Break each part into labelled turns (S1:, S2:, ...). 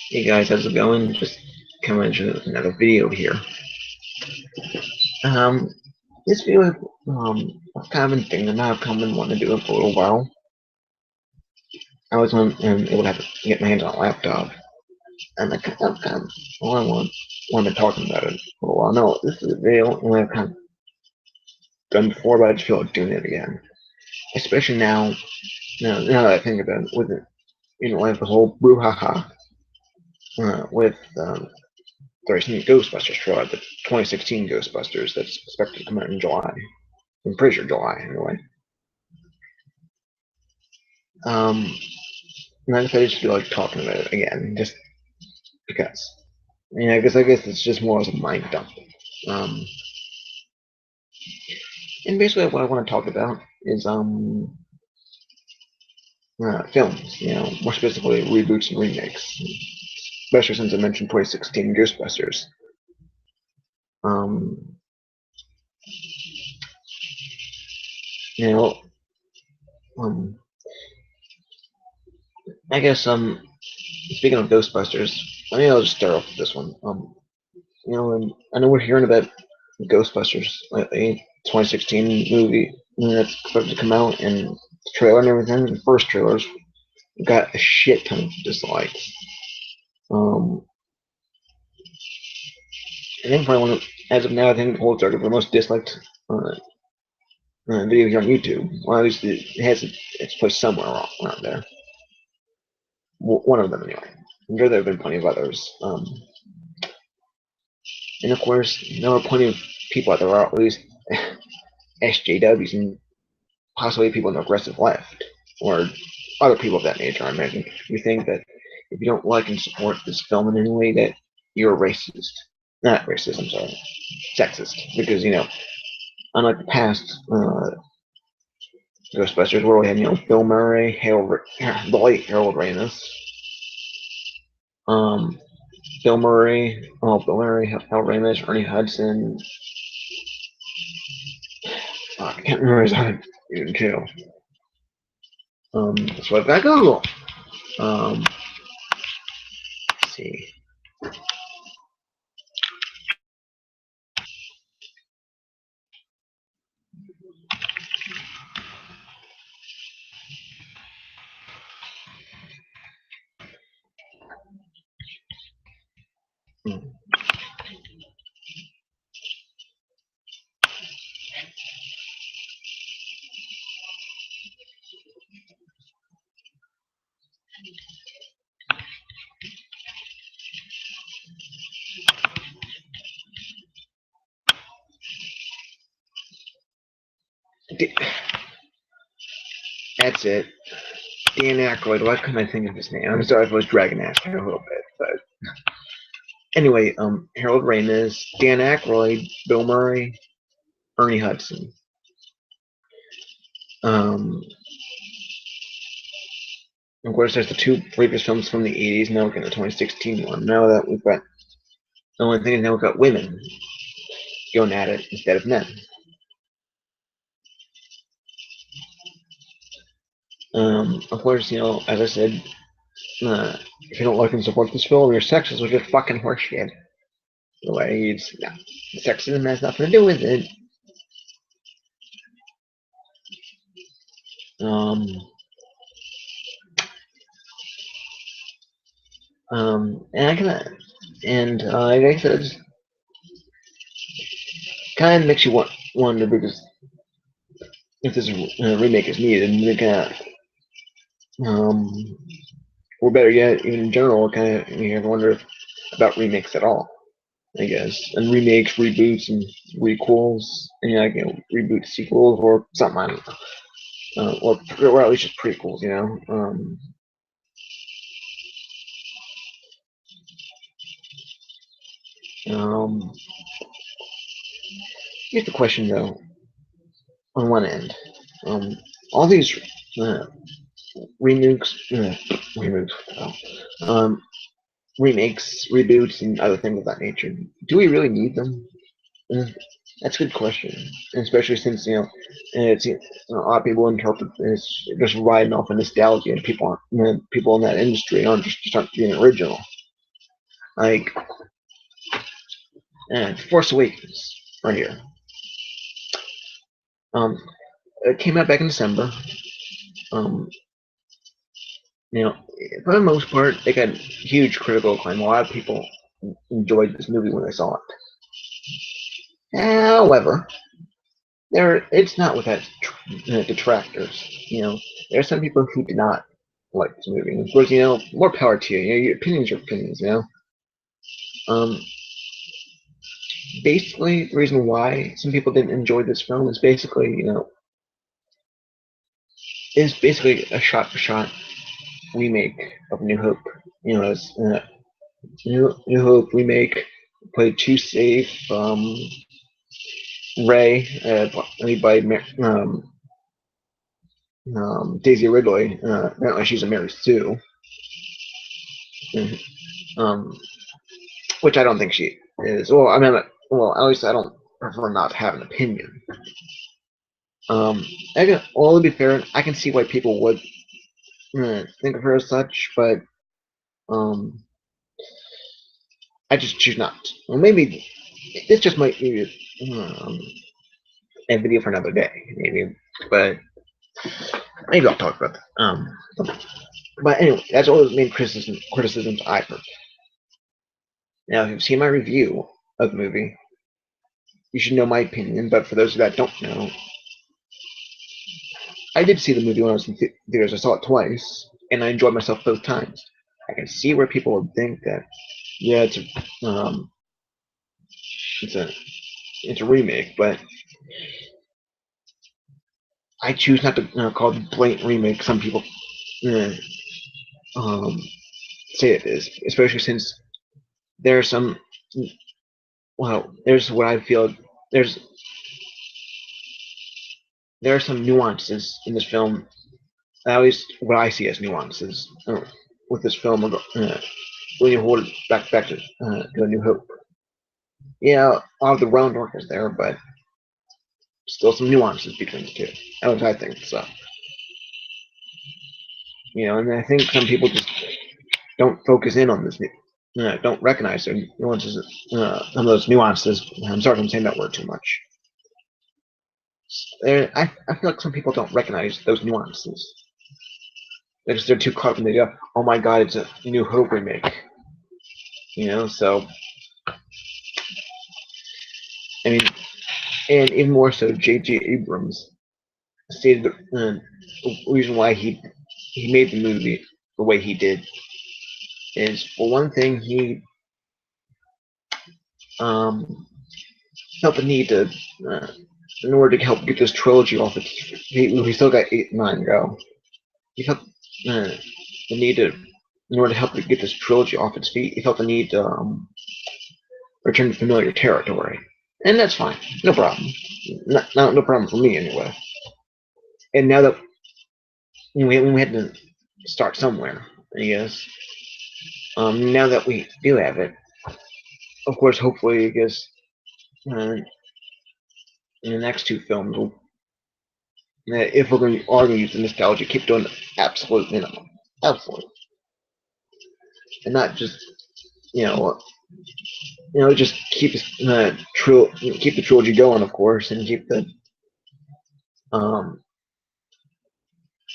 S1: Hey guys, how's it going? Just coming to another video here. Um, this video, I've kind of been thinking about. I've kind of been wanting to do it for a little while. I was able to have to get my hands on a laptop, and I've kind of, well, want to be talking about it for a while. No, this is a video I've kind of done before, but I just feel like doing it again. Especially now that I think about it, with it, like the whole brouhaha with the recent Ghostbusters trailer, the 2016 Ghostbusters that's expected to come out in July. I'm pretty sure July, anyway. Um, and I decided to feel like talking about it again, just because. I guess it's just more as a mind dump. Um, and basically, what I want to talk about is films. More specifically, reboots and remakes. Especially since I mentioned 2016 Ghostbusters. Um, you know, um, I guess speaking of Ghostbusters, I'll just start off with this one. I know we're hearing about Ghostbusters lately, 2016 movie that's expected to come out, and the trailer and everything. The first trailers got a shit ton of dislikes. Um, I think probably as of now, I think it holds record for the most disliked video here on YouTube. Well, at least it has its place somewhere around there. One of them, anyway. I'm sure there have been plenty of others. And of course, there are plenty of people out there, or at least SJWs and possibly people in the aggressive left, or other people of that nature, I imagine, you think that if you don't like and support this film in any way, that you're a racist. Not racist, I'm sorry. Sexist. Because, unlike the past Ghostbusters, where we had, Bill Murray, the late Harold Ramis, um, Bill Murray, Harold Ramis, Ernie Hudson. I can't remember his name, even too. So I've got Google. Let's see. Hmm. That's it. Dan Aykroyd. Why couldn't I think of his name? I'm sorry if I was dragging after a little bit, but anyway, Harold Ramis, Dan Aykroyd, Bill Murray, Ernie Hudson. Of course, there's the two previous films from the 80s. Now we're getting the 2016 one. Now that we've got the only thing is now we've got women going at it instead of men. Of course, as I said, if you don't like and support this film, you're sexist, which is fucking horseshit. The way sexism has nothing to do with it. Um, and I can, and like I said, it kind of makes you wonder because if this remake is needed, and kind of, or better yet, even in general, kind of you ever wonder about remakes at all. I guess, and remakes, reboots, and requels, and reboot sequels or something. I don't know, or at least just prequels. Um, here's the question though. On one end, um, all these uh, remakes, remakes, um, remakes, reboots, and other things of that nature. Do we really need them? That's a good question, especially since it's a lot of people interpret it's just riding off of nostalgia, and people in that industry aren't just aren't being original. Like Force Awakens, right here. Um, it came out back in December. Um, you know, for the most part, it got huge critical acclaim. A lot of people enjoyed this movie when they saw it. However, it's not without detractors. There are some people who did not like this movie. And of course, more power to you. Your opinions are opinions. Um, Basically, the reason why some people didn't enjoy this film is basically, is basically a shot-for-shot remake of New Hope. It's New Hope remake, played too safe. Ray, played by Daisy Ridley. Apparently, she's a Mary Sue. Um, which I don't think she is. Well, I mean, well, at least I don't prefer not to have an opinion. To be fair, I can see why people would think of her as such, but um, I just choose not. Well, maybe this just might be a video for another day, maybe, but maybe I'll talk about that. But anyway, that's all the main criticisms I've heard. Now, if you've seen my review of the movie, you should know my opinion. But for those that don't know, I did see the movie when I was in theaters. I saw it twice, and I enjoyed myself both times. I can see where people would think that, yeah, it's a it's a remake, but I choose not to call it a blatant remake. Some people uh, um, say it is, especially since there are some. Well, there's what I feel. There's there are some nuances in this film. At least what I see as nuances with this film. When you hold it back to A New Hope. Yeah, all the groundwork is there, but still some nuances between the two. That's what I think. So, and I think some people just don't focus in on this, don't recognize their nuances, some of those nuances. I'm sorry if I'm saying that word too much. I feel like some people don't recognize those nuances. They're too caught up in the idea, oh my god, it's a New Hope remake. So, I mean, and even more so, J.J. Abrams stated the reason why he made the movie the way he did is, for one thing, he um, felt the need to, in order to help get this trilogy off its feet. We still got 8 and 9 to go. He felt uh, the need to, in order to help get this trilogy off its feet, he felt the need to return to familiar territory, and that's fine, no problem. No problem for me anyway. And now that we had to start somewhere, I guess. Now that we do have it, of course, hopefully, I guess in the next two films, if are going to use the nostalgia, keep doing the absolute minimum, absolutely, and not just you know just keep the trilogy going, of course, and keep the um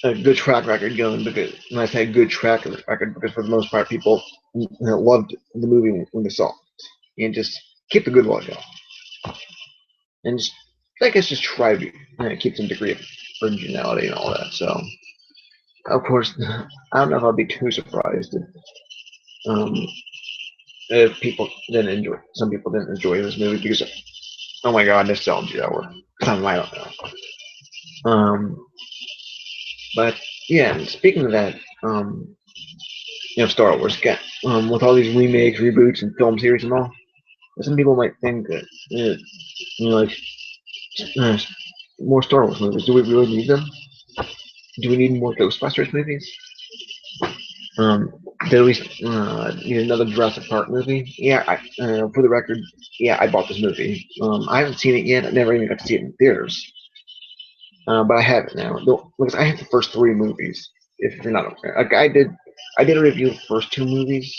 S1: a good track record going. Because when I say good track record, because for the most part, people loved the movie when they saw it, and just keep the good one going, and just I guess just try to keep some degree of originality and all that. So, of course, I don't know if I'll be too surprised um, if some people didn't enjoy this movie because of, oh my god, nostalgia, or something, I don't know. But yeah, and speaking of that, Star Wars, with all these remakes, reboots, and film series and all, some people might think that, like, uh, more Star Wars movies. Do we really need them? Do we need more Ghostbusters movies? Um, They released another Jurassic Park movie. Yeah, for the record, yeah, I bought this movie. I haven't seen it yet. I never even got to see it in theaters, but I have it now. Because I have the first three movies. If you're not aware, like I did a review of the first two movies.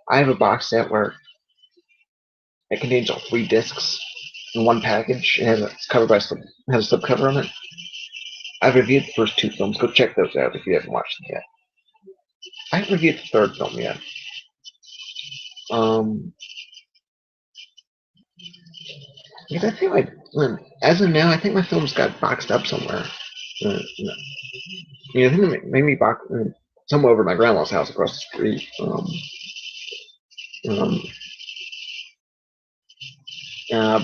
S1: I have a box set where it contains all three discs in one package. It's covered by has a slipcover on it. I've reviewed the first two films. Go check those out if you haven't watched them yet. I haven't reviewed the third film yet. Um, because I feel like, as of now, I think my films got boxed up somewhere. I think maybe somewhere over at my grandma's house across the street. Um,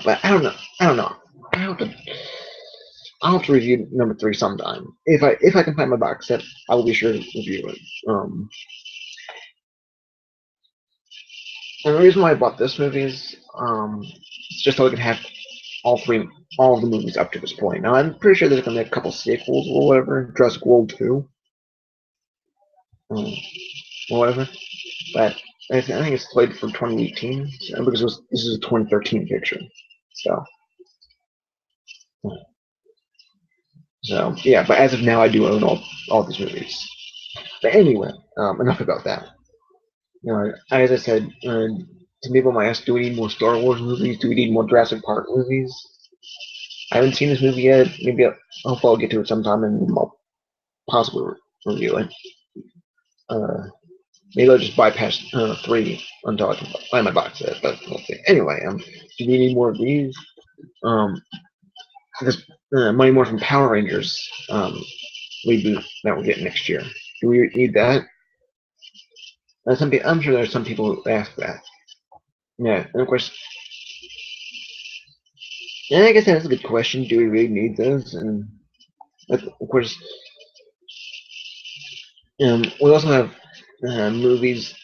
S1: but I don't know. I don't know. I have to. I'll have to review number three sometime. If I can find my box set, I will be sure to review it. And the reason why I bought this movie is it's just so I can have all of the movies up to this point. Now I'm pretty sure there's gonna be a couple sequels or whatever, Jurassic World 2, um, or whatever. But I think it's slated for 2018 because this is a 2013 picture. So yeah, but as of now, I do own all these movies. But anyway, enough about that. As I said, some people might ask, do we need more Star Wars movies? Do we need more Jurassic Park movies? I haven't seen this movie yet. Maybe I'll get to it sometime and I'll possibly review it. Maybe I'll just bypass three until I can find my box set. But we'll see. Anyway, do we need more of these? This Money More from Power Rangers reboot that we'll get next year. Do we need that? I'm sure there's some people who ask that. Yeah, and of course, yeah, I guess that's a good question. Do we really need those? And of course, we also have movies,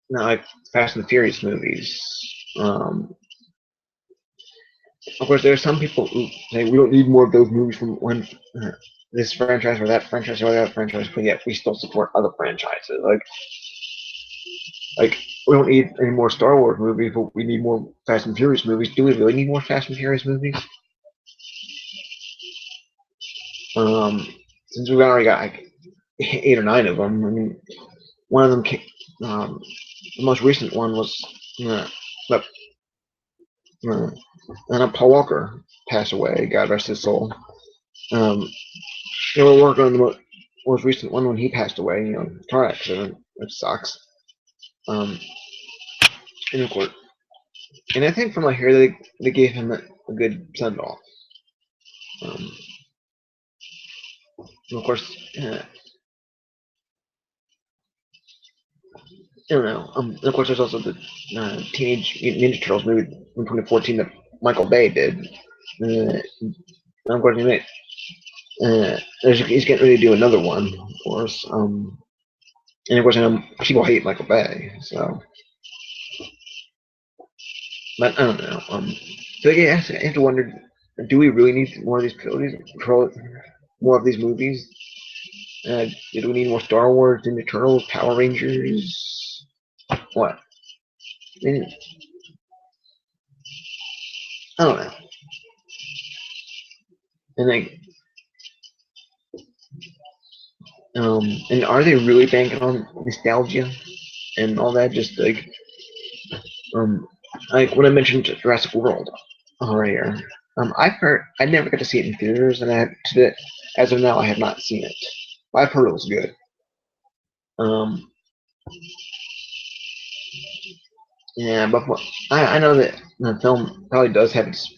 S1: not like Fast and the Furious movies. Um, of course, there are some people who say we don't need more of those movies from one this franchise or that franchise or that franchise, but yet we still support other franchises. Like we don't need any more Star Wars movies, but we need more Fast and Furious movies. Do we really need more Fast and Furious movies? Since we've already got like 8 or 9 of them. I mean, one of them, the most recent one was, but and Paul Walker passed away. God rest his soul. They were working on the most recent one when he passed away. Car accident, which sucks. And of course, and I think from what I hear, they gave him a good send off. Of course, I don't know. Of course, there's also the Teenage Mutant Ninja Turtles movie in 2014 that Michael Bay did. Of course, he's getting ready to do another one, of course. And of course, I know people hate Michael Bay, so. But I don't know. So I have to wonder: do we really need more of these more of these movies? Do we need more Star Wars, Ninja Turtles, Power Rangers? What? I mean, I don't know. And like, and are they really banking on nostalgia and all that? Just um, like when I mentioned Jurassic World earlier, I've heard I never got to see it in theaters, and as of now, I have not seen it. But I've heard it was good. Um, yeah, but I know that the film probably does have its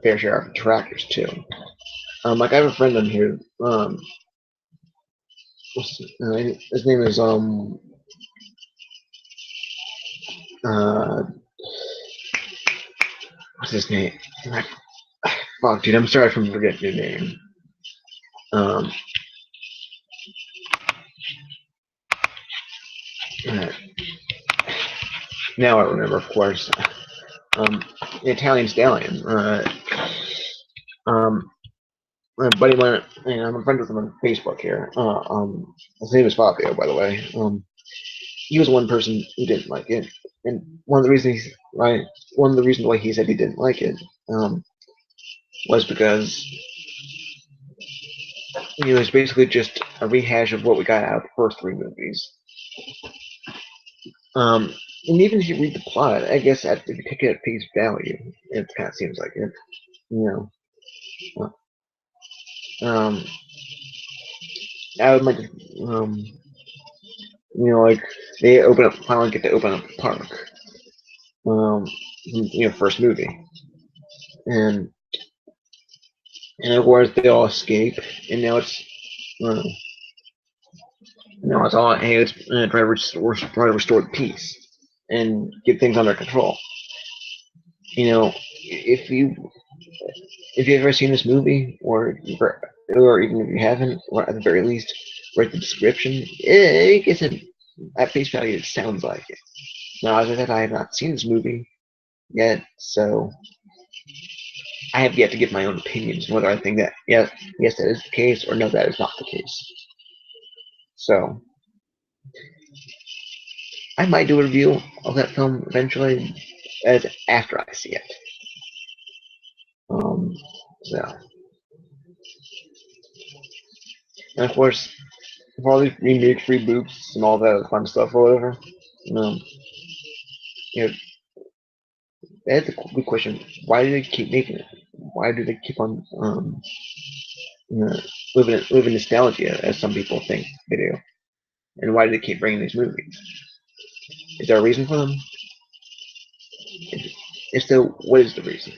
S1: fair share of detractors too. Like I have a friend on here. His name is uh what's his name? Fuck, dude, I'm sorry for forgetting your name. Um, uh, Now I remember, of course. The Italian Stallion. Um, my buddy went, and I'm friends with him on Facebook here. His name is Fabio, by the way. He was one person who didn't like it, and one of the reasons why he said he didn't like it, was because it's basically just a rehash of what we got out of the first three movies. Um, and even if you read the plot, I guess if you take it at face value, it kind of seems like it. You know, um, I would like, like they finally get to open up the park. First movie, and of course they all escape, and uh, now it's all hey, let's try to restore the peace and get things under control. If you've ever seen this movie, or even if you haven't, or at the very least, read the description, it gets at face value. It sounds like it. Now, as I said, I have not seen this movie yet, so I have yet to give my own opinions whether I think that yes, that is the case, or no, that is not the case. So I might do a review of that film eventually, as after I see it. Um, so, and of course, for all these remakes, reboots, and all that fun stuff or whatever, um, you know, that's a good question. Why do they keep making it? Why do they keep on you know, living nostalgia, as some people think they do? And why do they keep bringing these movies? Is there a reason for them? If so, what is the reason?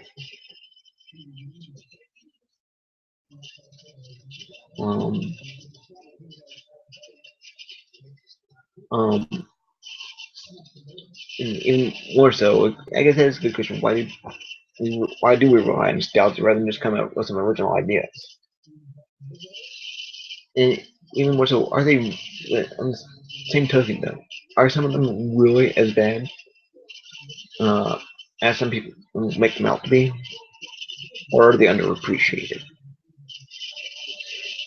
S1: Um, um, and even more so, I guess that is a good question. Why do we rely on nostalgia rather than just come up with some original ideas? And even more so, are they on the same token though? Are some of them really as bad uh, as some people make them out to be, or are they underappreciated?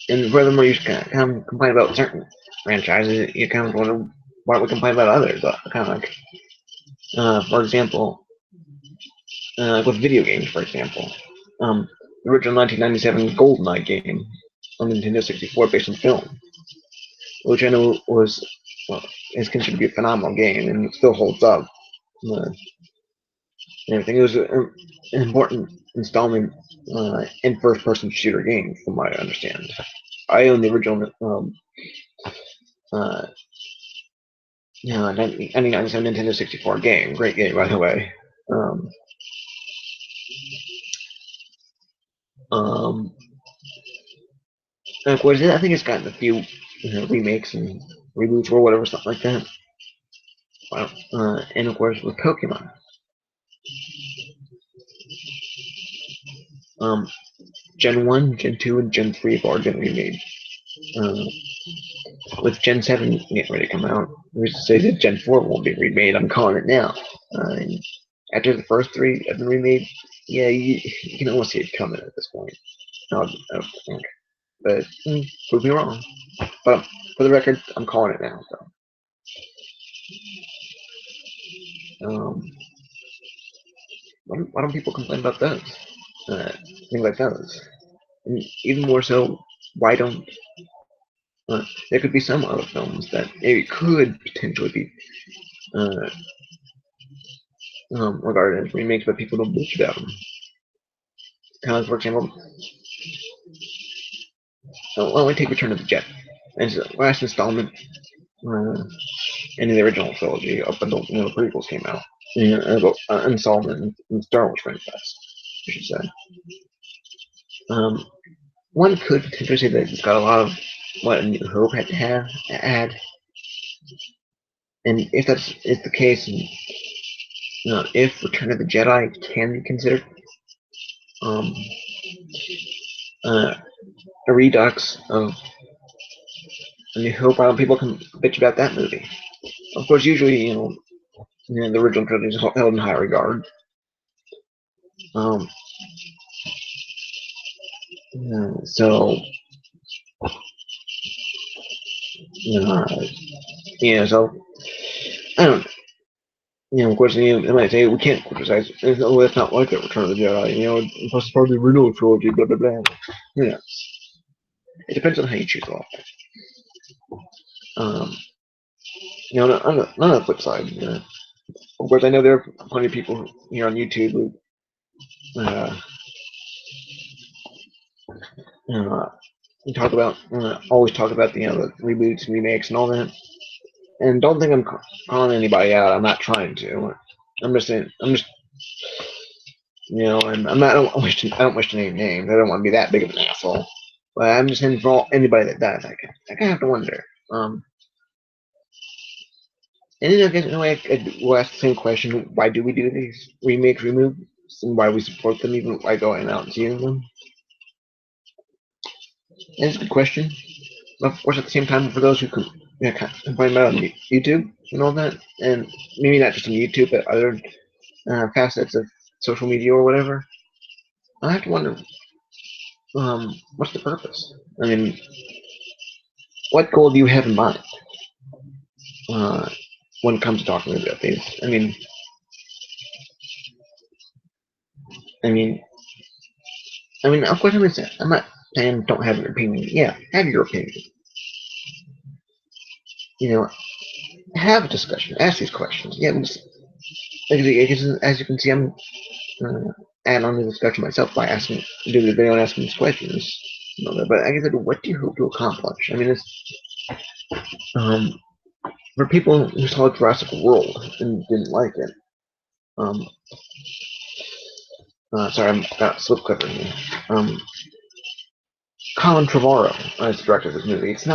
S1: And furthermore, you kind of complain about certain franchises. You kind of wonder why we complain about others. Kind of like, for example, with video games, for example, the original 1997 GoldenEye game on Nintendo 64 based on film, which I know is considered to be a phenomenal game and it still holds up. Uh, and everything. It was an important installment in first-person shooter game, from what I understand. I own the original uh, 1997 Nintendo 64 game. Great game, by the way. Um, um, and of course, I think it's gotten a few remakes and reboots or whatever, stuff like that. And of course, with Pokemon, um, Gen 1, Gen 2, and Gen 3 have already been remade. Uh, with Gen 7 getting ready to come out, who's to say that Gen 4 won't be remade? I'm calling it now. After the first three have been remade, yeah, you can almost see it coming at this point. I would think. But prove me wrong. But for the record, I'm calling it now. So, why don't people complain about those? Uh, Things like those. And even more so, why don't there could be some other films that maybe could potentially be uh, regarded as remakes, but people don't bitch about them. Kind of, for example, well, we take Return of the Jet. It's the last installment uh, in the original trilogy up until the prequels came out. Installment in Star Wars franchise, I should say. Um, One could potentially say that it's got a lot of what A New Hope had to add, and if that's is the case, and if Return of the Jedi can be considered um, uh, a redux of A New Hope, people can bitch about that movie. Of course, usually the original trilogy is held in high regard. Um, So, uh, so I don't. Of course, they might say we can't criticize. Oh, that's not like that Return of the Jedi. Plus it's part of the original trilogy. Blah blah blah. Yeah, it depends on how you choose all. Um, on the flip side, of course, I know there are plenty of people here on YouTube who uh, talk about always talk about the reboots and remakes and all that. And don't think I'm calling anybody out. I'm not trying to. I'm just saying. I'm just and I'm not. I don't wish to name names. I don't want to be that big of an asshole. But I'm just saying for anybody that does, I kind of have to wonder. And then I guess in a way, we'll ask the same question: why do we do these remakes, removes, and why we support them even by going out and seeing them? And it's a good question. Of course, at the same time, for those who can complain about on YouTube and all that, and maybe not just on YouTube, but other facets of social media or whatever, I have to wonder, what's the purpose? I mean, what goal do you have in mind uh, when it comes to talking about these? I mean, of course, I'm not saying don't have an opinion. Yeah, have your opinion. You know, have a discussion. Ask these questions. Yeah, as you can see, I'm add on to the discussion myself by doing the video and asking these questions. But I guess, what do you hope to accomplish? Um, for people who saw Jurassic World and didn't like it, um, sorry, I'm got slip clipper here. Colin Trevorrow is the director of this movie. It's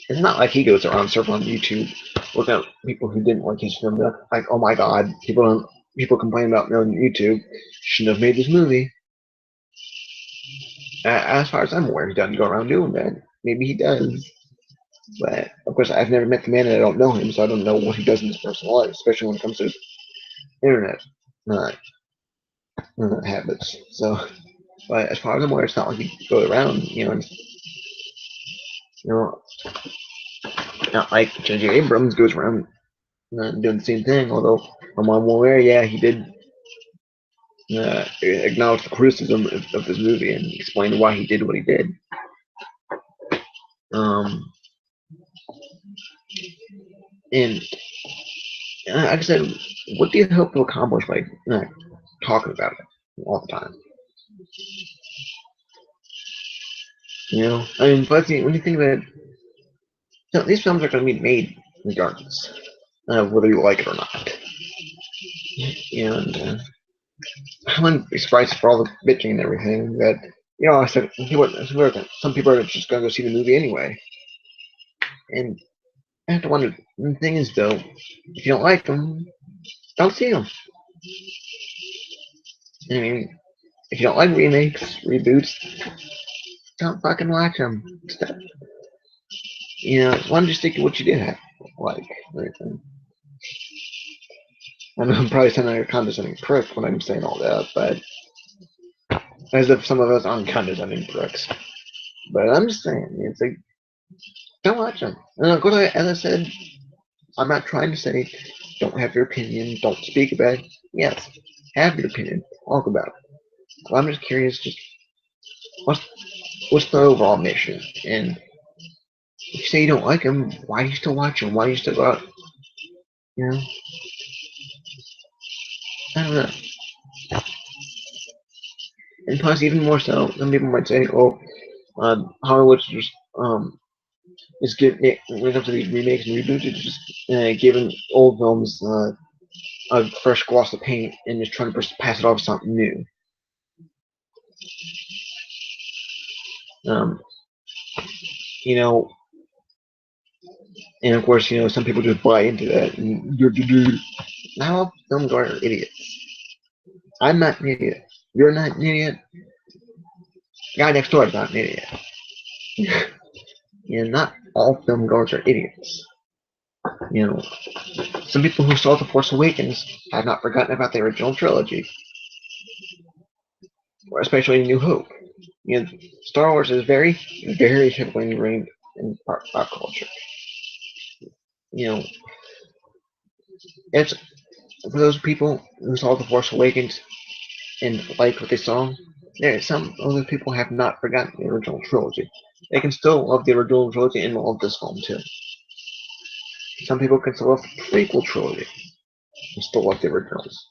S1: it's not like he goes around circling on YouTube looking at people who didn't like his film. Like, oh my god, people complain about me on YouTube. Shouldn't have made this movie. As far as I'm aware, he doesn't go around doing that. Maybe he does, but of course, I've never met the man and I don't know him, so I don't know what he does in his personal life, especially when it comes to his internet uh, habits. So, but as far as I'm aware, it's not like he goes around, you know, not like J.J. Abrams goes around doing the same thing. Although from what I'm aware, yeah, he did acknowledge the criticism of this movie and explain why he did what he did. Um, and like I said, what do you hope to accomplish by talking about it all the time? But when you think about it, these films are going to be made regardless, whether you like it or not. And I wouldn't be surprised for all the bitching and everything that I said some people are just going to go see the movie anyway. And I have to wonder. The thing is, though, if you don't like them, don't see them. If you don't like remakes, reboots, don't fucking watch them. Why don't you stick to what you did have like? I know I'm probably sounding like a condescending prick when I'm saying all that, but as if some of us aren't condescending pricks. But I'm just saying, it's like, don't watch them. And of course, as I said, I'm not trying to say don't have your opinion, don't speak about it. Yes, have your opinion, talk about it. But I'm just curious, just what's what's the overall mission? And if you say you don't like them, why do you still watch them? Why do you still go out? You know, I don't know. And plus, even more so, some people might say, "Oh, Hollywood's just is giving when it comes to these remakes and reboots, it's just giving old films a fresh gloss of paint and just trying to pass it off as something new." Um, you know, and of course, some people just buy into that. And not all film goers are idiots. I'm not an idiot. You're not an idiot. The guy next door is not an idiot. Not all film goers are idiots. You know, some people who saw The Force Awakens have not forgotten about the original trilogy. especially New Hope. You know, Star Wars is very, very heavily ingrained in pop culture. You know, it's for those people who saw The Force Awakens and like what they saw. Yeah, some other people have not forgotten the original trilogy. They can still love the original trilogy and love this film too. Some people can still love the prequel trilogy and still love the originals.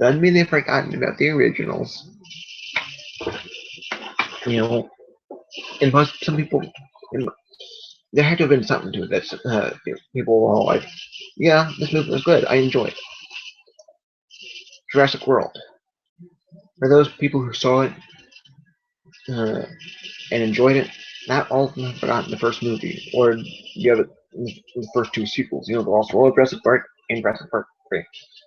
S1: Doesn't mean they've forgotten about the originals. You know, and plus some people, there had to have been something to it that people were all like, yeah, this movie was good. I enjoyed it. Jurassic World. For those people who saw it uh, and enjoyed it, not all of them have forgotten the first movie or the first two sequels. You know, The Lost World, Jurassic Park, and Jurassic Park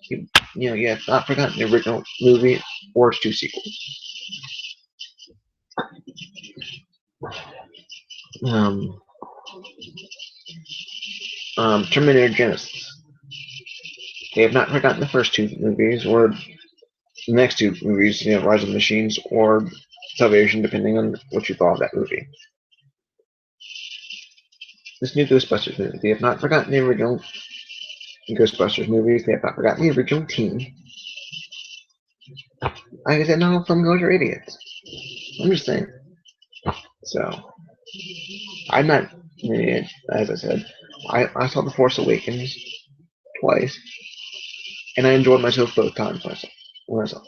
S1: 3. You have not forgotten the original movie or its two sequels. Um, Terminator Genesis. They have not forgotten the first two movies or the next two movies, you know, Rise of the Machines or Salvation, depending on what you thought of that movie. This new Ghostbusters movie, they have not forgotten the original Ghostbusters movies. They have not forgotten the original team. Like I said, no, some girls are idiots. I'm just saying. So, I'm not an idiot, as I said. I saw The Force Awakens twice, and I enjoyed myself both times myself.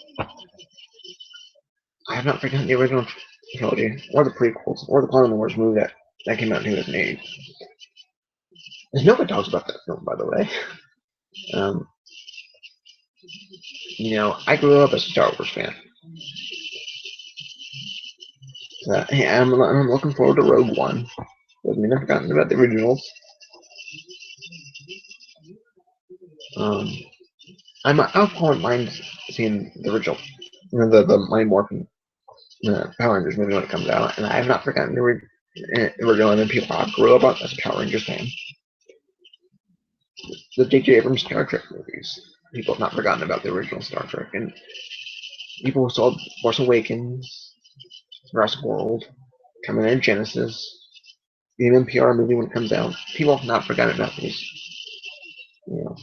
S1: I have not forgotten the original trilogy, or the prequels, or the Clone Wars movie that came out in 2008. There's nobody talks about that film, by the way. Um, you know, I grew up as a Star Wars fan. So, hey, I'm looking forward to Rogue One. Doesn't mean I've forgotten about the originals. Um, I wouldn't mind seeing the original, you know, the Mind Morphin Power Rangers movie when it comes out, and I have not forgotten the original. And then people I grew up on as a Power Rangers fan. The J.J. Abrams Star Trek movies. People have not forgotten about the original Star Trek, and people who saw Force Awakens, Jurassic World, Terminator Genesis, the NPR movie when it comes out. People have not forgotten about these. You know,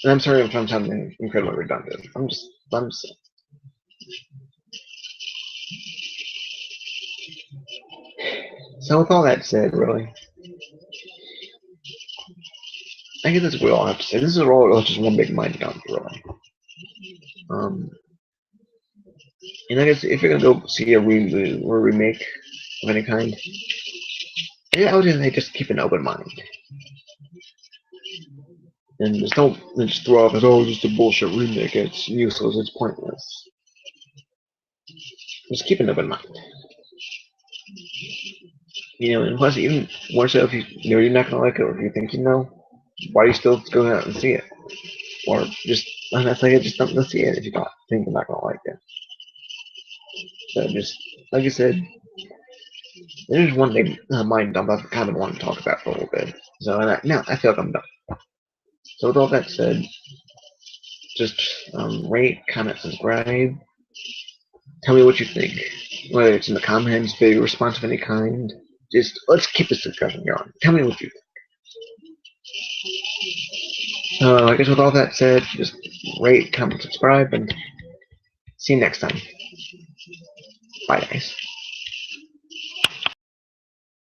S1: and I'm sorry if I'm sounding incredibly redundant. I'm just. So with all that said, really, I guess that's what we all have to say. This is all just one big mind dump, really. Um, and I guess if you're gonna go see a reboot or a remake of any kind, I would say just keep an open mind and just don't just throw off as just a bullshit remake. It's useless. It's pointless. Just keep an open mind. You know, and plus, even more so if you're not gonna like it, or if you think you know, why are you still going out and see it? Or just, I'm not saying just don't go see it if you don't think you're not gonna like it. So just, like I said, there's one thing mind dump I've kind of wanted to talk about for a little bit. So now I feel like I'm done. So with all that said, just rate, comment, subscribe. Tell me what you think, whether it's in the comments, video response of any kind. Just let's keep this discussion going. Tell me what you think. I guess with all that said, just rate, comment, subscribe, and see you next time. Bye, guys.